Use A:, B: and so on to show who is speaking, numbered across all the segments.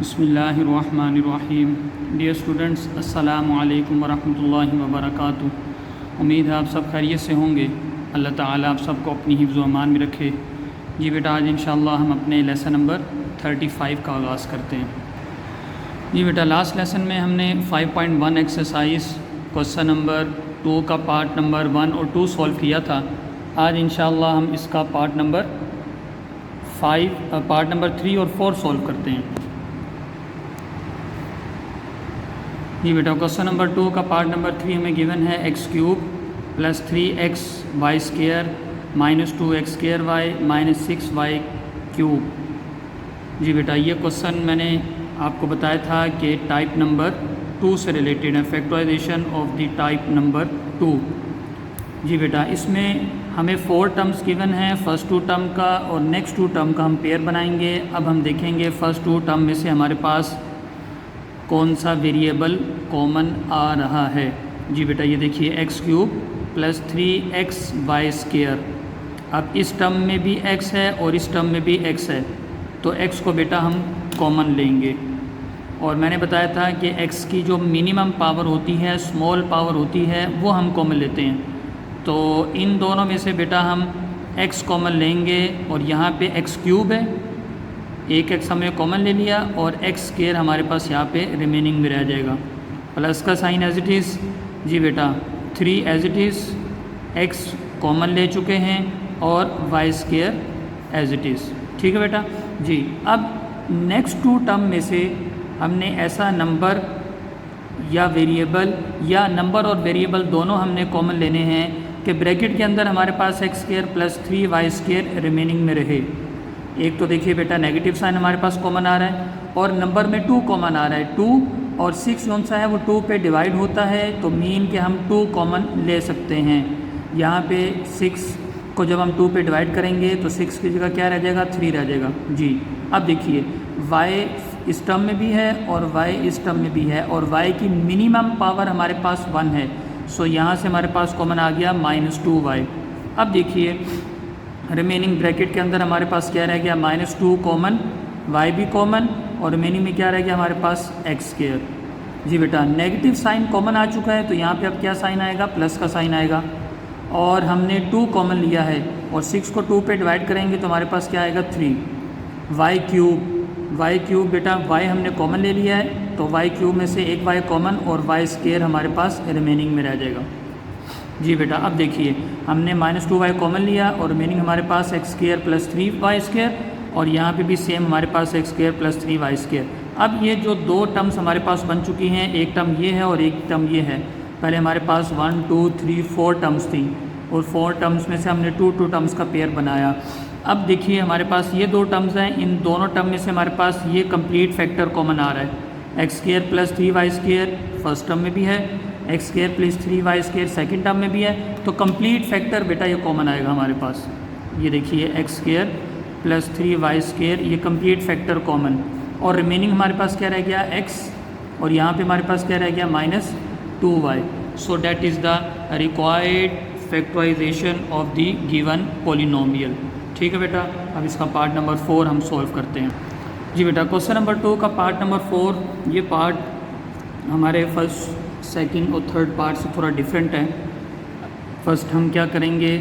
A: बिस्मिल्लाहिर्रहमानिर्रहीम। Dear students, अस्सलामु अलैकुम वरहमतुल्लाहि वबरकातुहू। उम्मीद है आप सब खैरियत से होंगे। अल्लाह ताला आप सबको अपनी हिफ्ज़ व अमान में रखे। जी बेटा, आज इंशाअल्लाह हम अपने लेसन नंबर 35 का आगाज़ करते हैं। जी बेटा, लास्ट लेसन में हमने 5.1 एक्सरसाइज क्वेश्चन नंबर 2 का पार्ट नंबर 1 और 2 सॉल्व किया था। आज इंशाअल्लाह हम इसका पार्ट नंबर 3 और 4 सॉल्व करते हैं। जी बेटा, क्वेश्चन नंबर 2 का पार्ट नंबर 3 हमें गिवन है x³ + 3xy² - 2x² -6y³ जी बेटा, ये क्वेश्चन मैंने आपको बताया था कि टाइप नंबर 2 से रिलेटेड है, factorization of the type number 2। जी बेटा, इसमें हमें 4 टर्म्स गिवन हैं, फर्स्ट 2 टर्म का और नेक्स्ट 2 टर्म का हम पेयर बनाएंगे। अब हम देखेंगे फर्स्ट 2 टर्म में से हमारे पास कौन सा वेरिएबल कॉमन आ रहा है। जी बेटा, ये देखिए x³ + 3xy²। अब इस टर्म में भी x है और इस टर्म में भी x है, तो x को बेटा हम कॉमन लेंगे। और मैंने बताया था कि x की जो मिनिमम पावर होती है, स्मॉल पावर होती है, वो हम कॉमन लेते हैं। तो इन दोनों में से बेटा हम x कॉमन लेंगे और यहाँ पे x³ है, एक x हमने कॉमन ले लिया और x² हमारे पास यहाँ पे रिमेनिंग में रह जाएगा। प्लस का साइन एज इट इज़। जी बेटा, 3 as it is, x common ले चुके हैं और y² एज इट इज़। ठीक है बेटा जी। अब नेक्स्ट 2 टर्म में से हमने ऐसा नंबर या वेरिएबल या नंबर और वेरिएबल दोनों हमने कॉमन लेने हैं कि ब्रैकेट के अंदर हमारे पास x² + 3y² रिमेनिंग में रहे। एक तो देखिए बेटा, नेगेटिव साइन हमारे पास कॉमन आ रहा है और नंबर में 2 कॉमन आ रहा है। 2 और 6 कौन सा है, वो 2 पे डिवाइड होता है, तो मीन के हम 2 कॉमन ले सकते हैं। यहाँ पे 6 को जब हम 2 पे डिवाइड करेंगे तो 6 की जगह क्या रह जाएगा, 3 रह जाएगा। जी, अब देखिए y इस टर्म में भी है और y इस टर्म में भी है और y की मिनिमम पावर हमारे पास 1 है। सो यहाँ से हमारे पास कॉमन आ गया -2y। अब देखिए रिमेनिंग ब्रैकेट के अंदर हमारे पास क्या रह गया, -2 कॉमन, y भी कॉमन और रिमेनिंग में क्या रह गया हमारे पास x²। जी बेटा, नेगेटिव साइन कॉमन आ चुका है, तो यहाँ पे अब क्या साइन आएगा, प्लस का साइन आएगा। और हमने 2 कॉमन लिया है और 6 को 2 पे डिवाइड करेंगे तो हमारे पास क्या आएगा, 3। y³ बेटा, y हमने कॉमन ले लिया है, तो y³ में से एक y कॉमन और y² हमारे पास रिमेनिंग में रह जाएगा। जी बेटा, अब देखिए हमने -2y कॉमन लिया और रिमेनिंग हमारे पास x² + 3y² और यहाँ पे भी सेम हमारे पास x² + 3y²। अब ये जो 2 टर्म्स हमारे पास बन चुकी हैं, एक टर्म ये है और एक टर्म ये है। पहले हमारे पास 1 2 3 4 टर्म्स थी और 4 टर्म्स में से हमने 2 टर्म्स का पेयर बनाया। अब देखिए हमारे पास ये 2 टर्म्स हैं, इन दोनों टर्म में से हमारे पास ये कंप्लीट फैक्टर कॉमन आ रहा है। x² + 3y² फर्स्ट टर्म में भी है, x² + 3y² सेकेंड टर्म में भी है, तो कंप्लीट फैक्टर बेटा ये कॉमन आएगा हमारे पास। ये देखिए x² + 3y² ये कंप्लीट फैक्टर कॉमन और रिमेनिंग हमारे पास क्या रह गया, x और यहाँ पे हमारे पास क्या रह गया, -2y। So that is the required factorisation of the given polynomial. ठीक है बेटा, अब इसका पार्ट नंबर 4 हम सॉल्व करते हैं। जी बेटा, क्वेश्चन नंबर 2 का पार्ट नंबर 4, ये पार्ट हमारे फर्स्ट सेकंड और थर्ड पार्ट से थोड़ा डिफरेंट है। फर्स्ट हम क्या करेंगे,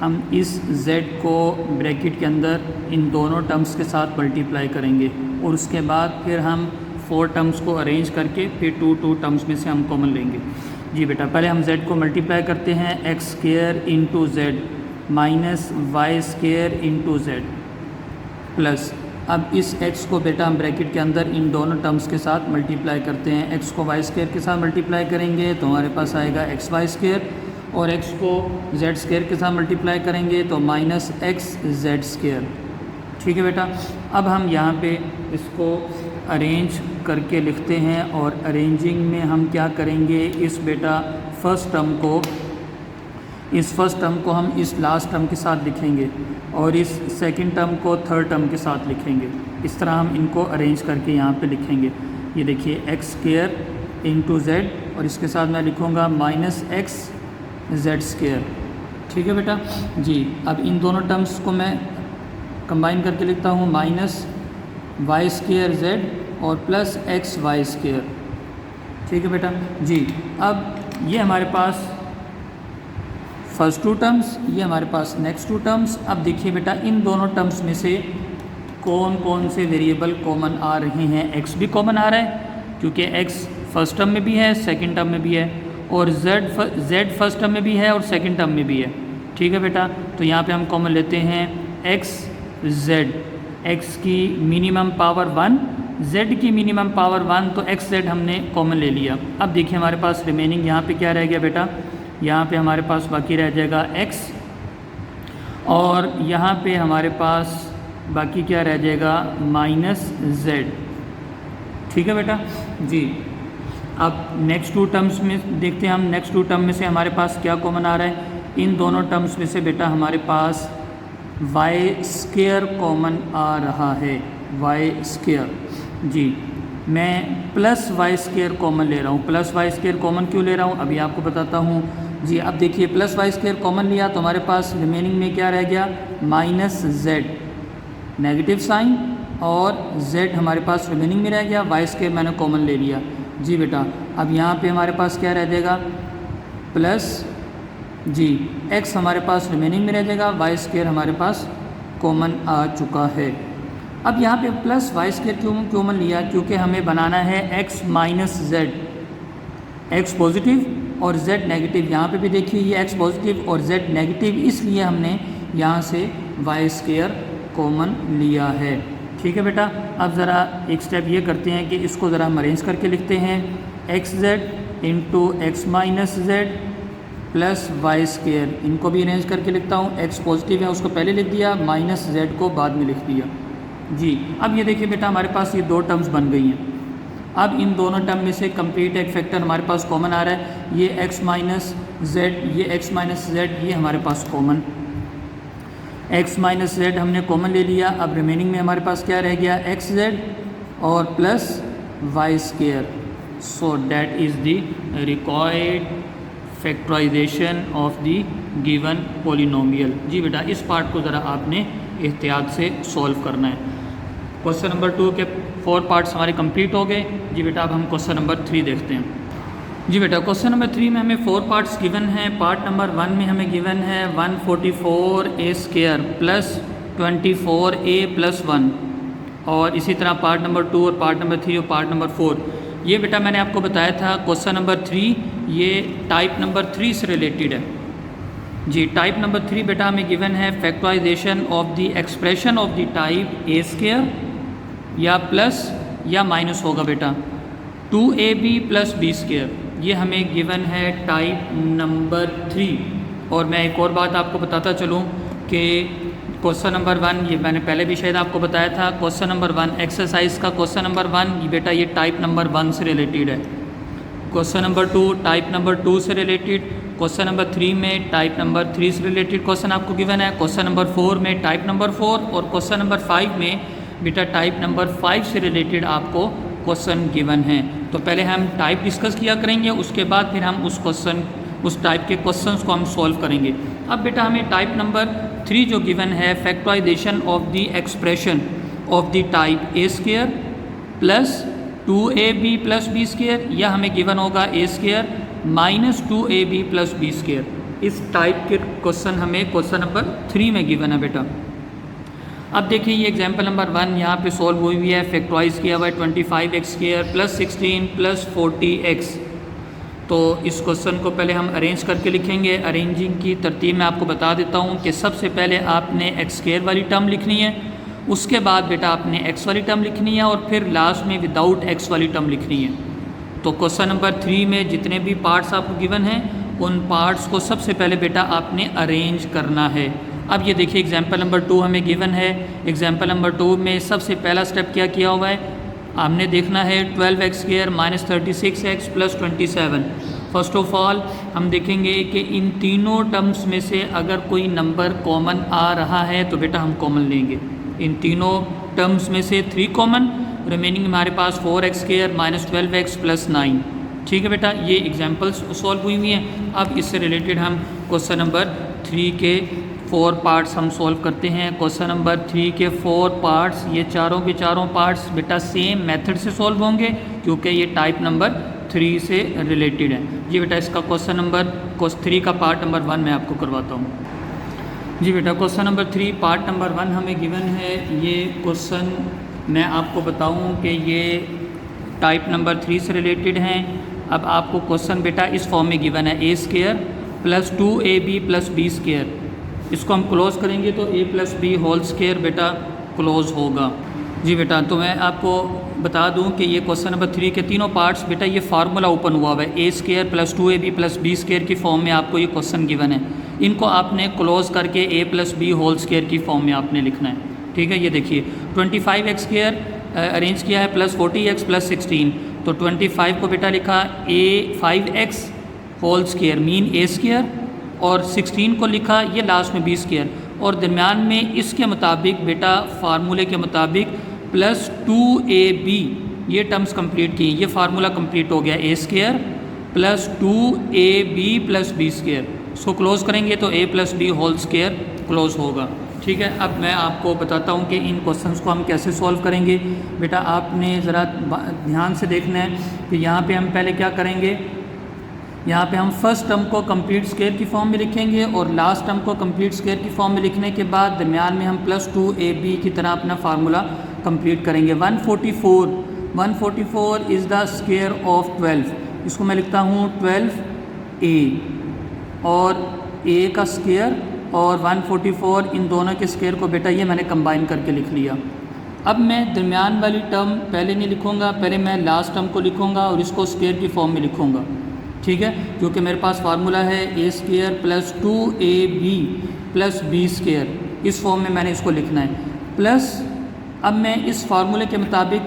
A: हम इस z को ब्रैकेट के अंदर इन दोनों टर्म्स के साथ मल्टीप्लाई करेंगे और उसके बाद फिर हम 4 टर्म्स को अरेंज करके फिर 2 टर्म्स में से हम कॉमन लेंगे। जी बेटा, पहले हम z को मल्टीप्लाई करते हैं, x² × z -y² × z plus, अब इस x को बेटा हम ब्रैकेट के अंदर इन दोनों टर्म्स के साथ मल्टीप्लाई करते हैं। x को y² के साथ मल्टीप्लाई करेंगे तो हमारे पास आएगा xy² और x को z² के साथ मल्टीप्लाई करेंगे तो -xz²। ठीक है बेटा, अब हम यहाँ पे इसको अरेंज करके लिखते हैं और अरेंजिंग में हम क्या करेंगे, इस बेटा फर्स्ट टर्म को हम इस लास्ट टर्म के साथ लिखेंगे और इस सेकंड टर्म को थर्ड टर्म के साथ लिखेंगे। इस तरह हम इनको अरेंज करके यहाँ पे लिखेंगे। ये देखिए x² × z और इसके साथ मैं लिखूँगा -xz²। ठीक है बेटा जी। अब इन दोनों टर्म्स को मैं कंबाइन करके लिखता हूँ, -y² z और प्लस एक्स वाई स्क्वायर। ठीक है बेटा जी। अब ये हमारे पास फर्स्ट टू टर्म्स, ये हमारे पास नेक्स्ट टू टर्म्स। अब देखिए बेटा इन दोनों टर्म्स में से कौन कौन से वेरिएबल कॉमन आ रहे हैं। एक्स भी कॉमन आ रहा है क्योंकि एक्स फर्स्ट टर्म में भी है, सेकंड टर्म में भी है, और जेड फर्स्ट टर्म में भी है और सेकंड टर्म में भी है। ठीक है बेटा, तो यहाँ पे हम कॉमन लेते हैं एक्स जेड। एक्स की मिनिमम पावर 1, जेड की मिनिमम पावर 1, तो एक्स जेड हमने कॉमन ले लिया। अब देखिए हमारे पास रिमेनिंग यहाँ पे क्या रह गया बेटा, यहाँ पे हमारे पास बाकी रह जाएगा x, और यहाँ पे हमारे पास बाकी क्या रह जाएगा माइनस जेड। ठीक है बेटा जी। अब नेक्स्ट टू टर्म्स में देखते हैं हम, नेक्स्ट टू टर्म में से हमारे पास क्या कॉमन आ रहा है। इन दोनों टर्म्स में से बेटा हमारे पास वाई स्क्वायर कॉमन आ रहा है, वाई स्क्वायर जी। मैं प्लस वाई स्क्वायर कॉमन ले रहा हूँ। प्लस वाई स्क्वायर कॉमन क्यों ले रहा हूँ अभी आपको बताता हूँ जी। अब देखिए प्लस वाई स्क्वायर कॉमन लिया तो हमारे पास रिमेनिंग में क्या रह गया, माइनस जेड, नेगेटिव साइन, और z हमारे पास रिमेनिंग में रह गया। वाई स्क्वायर मैंने कॉमन ले लिया जी बेटा। अब यहाँ पे हमारे पास क्या रह जाएगा, प्लस जी x हमारे पास रिमेनिंग में रह जाएगा, वाई स्क्वायर हमारे पास कॉमन आ चुका है। अब यहाँ पे प्लस वाई स्क्वायर क्यों कॉमन लिया, क्योंकि हमें बनाना है x minus Z, x positive और z नेगेटिव। यहाँ पे भी देखिए ये x पॉजिटिव और z नेगेटिव, इसलिए हमने यहाँ से वाई स्क्वायर कॉमन लिया है। ठीक है बेटा। अब ज़रा एक स्टेप ये करते हैं कि इसको ज़रा हम अरेंज करके लिखते हैं, x z into x minus z plus y square. इनको भी अरेंज करके लिखता हूँ, एक्स पॉजिटिव है उसको पहले लिख दिया, माइनस जेड को बाद में लिख दिया जी। अब ये देखिए बेटा हमारे पास ये दो टर्म्स बन गई हैं। अब इन दोनों टर्म में से कंप्लीट एक फैक्टर हमारे पास कॉमन आ रहा है, ये एक्स माइनस जेड, ये एक्स माइनस जेड, ये हमारे पास कॉमन, एक्स माइनस जेड हमने कॉमन ले लिया। अब रिमेनिंग में हमारे पास क्या रह गया, एक्स जेड और plus y square. So that is the required factorisation of the given polynomial. जी बेटा इस पार्ट को ज़रा आपने एहतियात से सॉल्व करना है। क्वेश्चन नंबर 2 के 4 पार्ट्स हमारे कंप्लीट हो गए। जी बेटा अब हम क्वेश्चन नंबर 3 देखते हैं। जी बेटा क्वेश्चन नंबर 3 में हमें 4 पार्ट्स गिवन हैं। पार्ट नंबर 1 में हमें गिवन है 144a square plus 24a plus 1, और इसी तरह पार्ट नंबर 2 और पार्ट नंबर 3 और पार्ट नंबर 4। ये बेटा मैंने आपको बताया था क्वेश्चन नंबर 3 ये टाइप नंबर 3 से रिलेटेड है जी। टाइप नंबर 3 बेटा हमें गिवन है factorization of the expression of the type a square, या प्लस या माइनस होगा बेटा 2ab प्लस b स्क्वायर। ये हमें गिवन है टाइप नंबर 3। और मैं एक और बात आपको बताता चलूँ कि क्वेश्चन नंबर 1 ये मैंने पहले भी शायद आपको बताया था, क्वेश्चन नंबर 1 एक्सरसाइज का क्वेश्चन नंबर 1 ये बेटा ये टाइप नंबर 1 से रिलेटेड है। क्वेश्चन नंबर 2 टाइप नंबर 2 से रिलेटेड, क्वेश्चन नंबर 3 में टाइप नंबर 3 से रिलेटेड क्वेश्चन आपको गिवन है, क्वेश्चन नंबर 4 में टाइप नंबर 4, और क्वेश्चन नंबर 5 में बेटा टाइप नंबर 5 से रिलेटेड आपको क्वेश्चन गिवन हैं। तो पहले हम टाइप डिस्कस किया करेंगे, उसके बाद फिर हम उस टाइप के क्वेश्चंस को हम सॉल्व करेंगे। अब बेटा हमें टाइप नंबर 3 जो गिवन है factorization of the expression of the type a square plus 2ab plus b square, या हमें गिवन होगा a square minus 2ab plus b square. इस टाइप के क्वेश्चन हमें क्वेश्चन नंबर 3 में गिवन है बेटा। अब देखिए ये एग्जाम्पल नंबर 1 यहाँ पे सॉल्व हुई हुई है, फैक्टराइज किया हुआ है 25x square plus 16 plus 40x। तो इस क्वेश्चन को पहले हम अरेंज करके लिखेंगे। अरेंजिंग की तरतीब मैं आपको बता देता हूँ कि सबसे पहले आपने एक्स स्क्वायर वाली टर्म लिखनी है, उसके बाद बेटा आपने एक्स वाली टर्म लिखनी है, और फिर लास्ट में विदाउट एक्स वाली टर्म लिखनी है। तो क्वेश्चन नंबर 3 में जितने भी पार्ट्स आपको गिवन हैं उन पार्ट्स को सबसे पहले बेटा आपने अरेंज करना है। अब ये देखिए एग्जाम्पल नंबर 2 हमें गिवन है। एग्जाम्पल नंबर 2 में सबसे पहला स्टेप क्या किया हुआ है, हमने देखना है 12x square minus 36x plus 27। First of all हम देखेंगे कि इन तीनों टर्म्स में से अगर कोई नंबर कॉमन आ रहा है तो बेटा हम कॉमन लेंगे। इन तीनों टर्म्स में से 3 कॉमन, रिमेनिंग हमारे पास 4x square minus 12x plus 9। ठीक है बेटा, ये एग्जाम्पल्स सॉल्व हुई हुई हैं। अब इससे रिलेटेड हम क्वेश्चन नंबर 3 के 4 पार्ट्स हम सॉल्व करते हैं। क्वेश्चन नंबर 3 के 4 पार्ट्स, ये चारों के चारों पार्ट्स बेटा सेम मेथड से सॉल्व होंगे क्योंकि ये टाइप नंबर 3 से रिलेटेड है। जी बेटा इसका क्वेश्चन नंबर 3 का पार्ट नंबर 1 मैं आपको करवाता हूँ। जी बेटा क्वेश्चन नंबर 3 पार्ट नंबर 1 हमें गिवन है। ये क्वेश्चन मैं आपको बताऊँ कि ये टाइप नंबर 3 से रिलेटेड हैं। अब आपको क्वेश्चन बेटा इस फॉर्म में गिवन है a² + 2ab + b²। इसको हम क्लोज़ करेंगे तो a + b होल स्क्वायर बेटा क्लोज़ होगा। जी बेटा तो मैं आपको बता दूं कि ये क्वेश्चन नंबर 3 के तीनों पार्ट्स बेटा ये फार्मूला ओपन हुआ हुआ है। a² + 2ab + b² की फॉर्म में आपको ये क्वेश्चन गिवन है। इनको आपने क्लोज़ करके a + b होल स्क्वायर की फॉर्म में आपने लिखना है। ठीक है, ये देखिए 25x² अरेंज किया है + 40x + 16, तो 25 को बेटा लिखा a5x whole square mean a² और 16 को लिखा ये लास्ट में b² और दरमियान में इसके मुताबिक बेटा फार्मूले के मुताबिक +2ab ये टर्म्स कंप्लीट की। ये फार्मूला कंप्लीट हो गया a² + 2ab + b²। इसको क्लोज़ करेंगे तो a + b whole square close होगा। ठीक है, अब मैं आपको बताता हूँ कि इन क्वेश्चंस को हम कैसे सॉल्व करेंगे। बेटा आपने ज़रा ध्यान से देखना है कि यहाँ पे हम पहले क्या करेंगे। यहाँ पे हम फर्स्ट टर्म को कंप्लीट स्क्वायर की फॉर्म में लिखेंगे और लास्ट टर्म को कंप्लीट स्क्वायर की फॉर्म में लिखने के बाद दरमियान में हम +2ab की तरह अपना फार्मूला कंप्लीट करेंगे। 144 इज़ द स्क्वायर ऑफ 12। इसको मैं लिखता हूँ 12a और a का स्क्वायर और 144 इन दोनों के स्क्वायर को बेटा ये मैंने कंबाइन करके लिख लिया। अब मैं दरमियान वाली टर्म पहले नहीं लिखूँगा, पहले मैं लास्ट टर्म को लिखूँगा और इसको स्क्वायर की फॉर्म में लिखूँगा। ठीक है, क्योंकि मेरे पास फार्मूला है a² + 2ab + b²। इस फॉर्म में मैंने इसको लिखना है। प्लस अब मैं इस फार्मूले के मुताबिक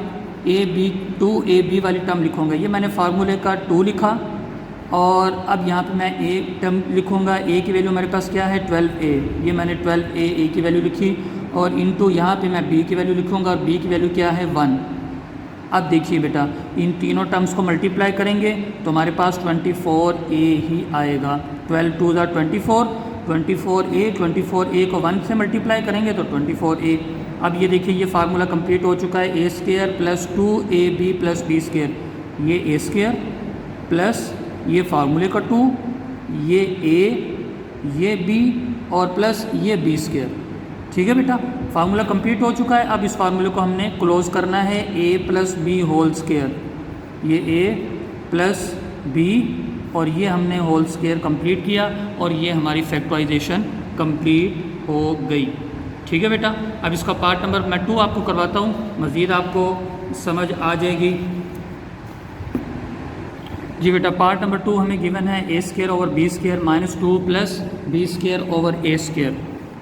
A: 2ab वाली टर्म लिखूँगा। ये मैंने फार्मूले का 2 लिखा और अब यहाँ पे मैं a टर्म लिखूँगा। a की वैल्यू मेरे पास क्या है 12a, ये मैंने 12a a की वैल्यू लिखी और इनटू यहाँ पे मैं b की वैल्यू लिखूँगा और b की वैल्यू क्या है 1। अब देखिए बेटा इन तीनों टर्म्स को मल्टीप्लाई करेंगे तो हमारे पास 24a ही आएगा। 12 2 = 24, 24a को 1 से मल्टीप्लाई करेंगे तो 24a। अब ये देखिए ये फार्मूला कंप्लीट हो चुका है। a² + 2ab + b²। ये a² प्लस ये फार्मूले का 2, ये a, ये b और प्लस ये b²। ठीक है बेटा, फार्मूला कंप्लीट हो चुका है। अब इस फार्मूले को हमने क्लोज़ करना है a + b होल स्क्वायर। ये a + b और ये हमने होल स्क्वायर कंप्लीट किया और ये हमारी फैक्टराइजेशन कंप्लीट हो गई। ठीक है बेटा, अब इसका पार्ट नंबर मैं 2 आपको करवाता हूँ, मज़ीद आपको समझ आ जाएगी। जी बेटा पार्ट नंबर 2 हमें गिवन है a² / b² - 2 + b² / a²।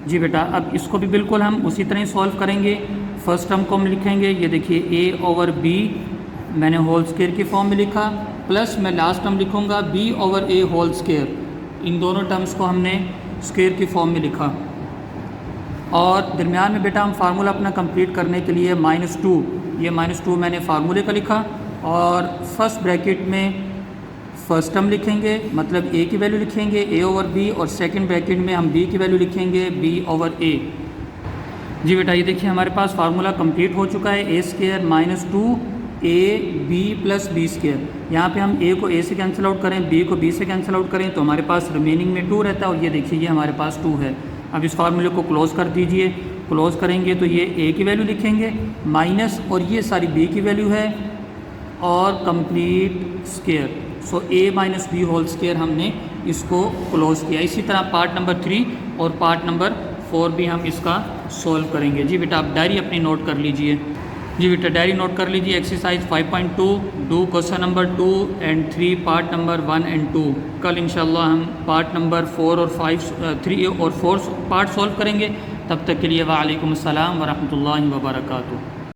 A: जी बेटा अब इसको भी बिल्कुल हम उसी तरह सॉल्व करेंगे। फर्स्ट टर्म को हम लिखेंगे, ये देखिए a/b मैंने होल स्क्वायर की फॉर्म में लिखा, प्लस मैं लास्ट टर्म लिखूँगा b/a होल स्क्वायर। इन दोनों टर्म्स को हमने स्क्वायर की फॉर्म में लिखा और दरमियान में बेटा हम फार्मूला अपना कंप्लीट करने के लिए -2, ये -2 मैंने फार्मूले का लिखा और फर्स्ट ब्रैकेट में फर्स्ट टर्म लिखेंगे मतलब a की वैल्यू लिखेंगे a/b और सेकंड ब्रैकेट में हम b की वैल्यू लिखेंगे b/a। जी बेटा ये देखिए हमारे पास फार्मूला कंप्लीट हो चुका है। a² - 2ab + b²। यहाँ पे हम a को a से कैंसिल आउट करें, b को b से कैंसिल आउट करें तो हमारे पास रिमेनिंग में 2 रहता है और ये देखिए ये हमारे पास 2 है। अब इस फार्मूले को क्लोज़ कर दीजिए। क्लोज़ करेंगे तो ये a की वैल्यू लिखेंगे माइनस और ये सारी b की वैल्यू है और complete square. So a - b whole square हमने इसको क्लोज़ किया। इसी तरह पार्ट नंबर 3 और पार्ट नंबर 4 भी हम इसका सॉल्व करेंगे। जी बेटा आप डायरी अपनी नोट कर लीजिए। जी बेटा डायरी नोट कर लीजिए। Exercise 5.2 do question number 2 and 3 part number 1 and 2। कल इंशाल्लाह हम पार्ट नंबर 4 और 5 3 और 4 पार्ट सॉल्व करेंगे। तब तक के लिए वालेकुम अस्सलाम व रहमतुल्लाहि व बरकातुहू।